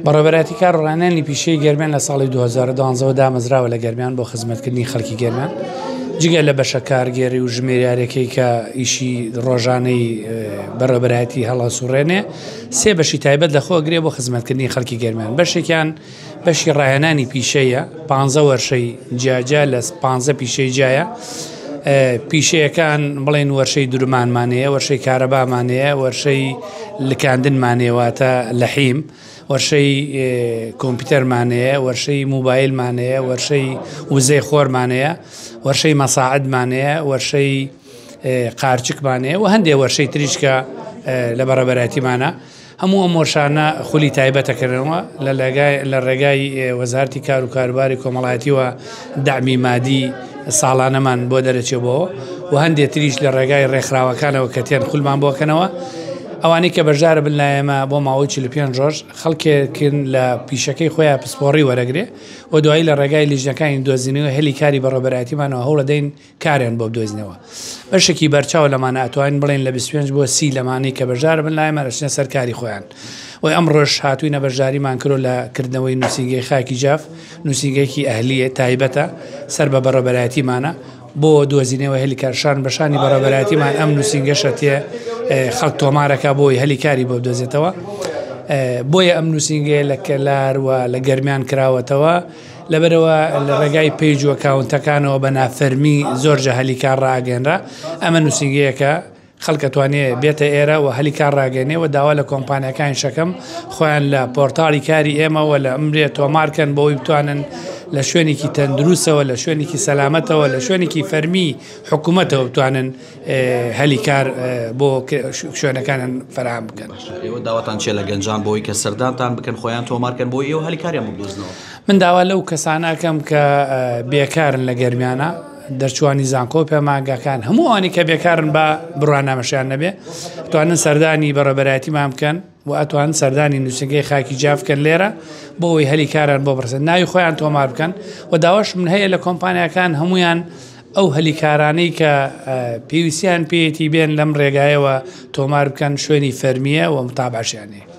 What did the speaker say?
بەڕێوەبەرەتی کارڕانانی پیشەی گەرمیان لە ساڵی 2012 دامەزراوە لە گەرمیان بۆ خزمەتکردنی خەڵکی گەرمیان جگە لە بەشە کارگێری و ژمێریارەکەی کە ئیشی ڕۆژانەی بەڕێوەبەرەتی هەڵەسوڕێنێ سێ بەشی تایبەت لەخۆگرێ بۆ خزمەتکردنی خەڵکی گەرمیان. بەشێکیان بەشی ڕاهێنانی پیشەیە 15 وەرشەی جیاجا لە 15 پیشەی جایە. پیشەیەکان بڵێن وەرشەی درومانمانەیە، وەرشەی کارەبامانەیە، وەرشەی لکاندنمانێواتە لەحیم، وەرشەی کۆمپیوتەرمانەیە، وەرشەی موبایلمانەیە، وەرشەی وزەی خۆرمانەیە، وەرشەی مەساعدمانەیە، وەرشەی قارچکمانەیە و هەندێک وەرشەی تریشکە لە بەڕێوەبەرەتیمانە. هەموو ئەم وەرشانە خولی تایبەتەکردنەوە لە ڕێگای وەزارەتی کار و کاروباری کۆمەڵایەتیوە داعمی مادی ساڵانەمان بۆ دەرەچێتەوە و هەندێک تریش لە ڕێگای ڕێکخراوەکانەوە کە تێن خولمان بۆکەنەوە. ئەوانەی کە بەشدارە بن لایەمە بۆ ماوەی 45 ڕۆژ خەڵکێکن لە پیشەکەی خۆیان پسپۆڕی وەرەگرێ و دوایی لە ڕێگای لیژنەکانی دۆزینەوە هێلی کاری بەڕێوەبەرەتیمانەوە هەوڵ دەین کاریان بۆ بدۆزینەوە. بەشێکی بەرچاو لەمانە ئەتوانین بڵێن لە 25 بۆ 30 لەمانەی کە بەشدارە بن لایەمە دەچنە سەر کاری خۆیان. و ئەمڕۆژ هاتووینە بەشداریمان کرۆ لە کردنەوەی نووسینگەی خاکی جاف، نووسینگەیەکی ئەهلیە تایبەتە سەر بە بەڕێوەبەرەتیمانە بۆ دۆزینەوە هێلی کارشان بەشانی بەڕێوەبەرەتیمان ئەم نووسینگەشە تێ خەڵک تۆمارەکە بۆی هەلی کاری بۆ بدۆزێتەوە. بۆیە ئەم نووسینگەیە لە کەلار و لە گەرمیان کراوەتەوە لەبەرەوە لە ڕێگای پێیج و ئەکاونتەکانەوە بە نافەرمی زۆرجە هەلی کار ڕاگەێنرا. ئەمە نووسینگەیەکە خەڵکە توانێت بێتە ئێرە و هەلی کار ڕاگەێنێ و داوا لە کۆمپانیەکان شەکەم خۆیان لە پۆرتاڵی کاری ئێمەوە لە ئەمرێ تۆمارکەن بۆی بتوانن لە شوێنێکی تەندروستەوە، لە شوێنێکی سەلامەتەوە، لە شوێنێکی فەرمی حکوومەتەوە بتوانن هەلی کار بۆ شوێنەکانن فراهم بکەن. ئێوە داواتان چێ لە گەنجان بۆی کە سەردانتان بکەن خۆیان تۆمارکەن بۆی ئێوە هەلی کاریان ببدۆزنەوە؟ من داوا لەو کەسانەکەم کە بێکارن لە گەرمیانە دەرچوانی زانکۆ پێماگەکان هەموو ئەوانی کە بێکارن بە بڕوانامەشیان نەبێ توانن سەردانی بەڕێوەبەرەتیمان بکەن و ئەتوانن سەردانی نووسینگەی خاکی جافکەن لێرە بۆ ئەوەی هەلی کاران بۆ بڕسن ناوی خۆیان تۆمار بکەن و داواش من هەیە لە کۆمپانیەکان هەمویان ئەو هەلی کارانەی کە پێویستیان پێیەتی بێن لەم ڕێگایەوە تۆمار بکەن شوێنی فەرمیە و متابعەشیانەیە.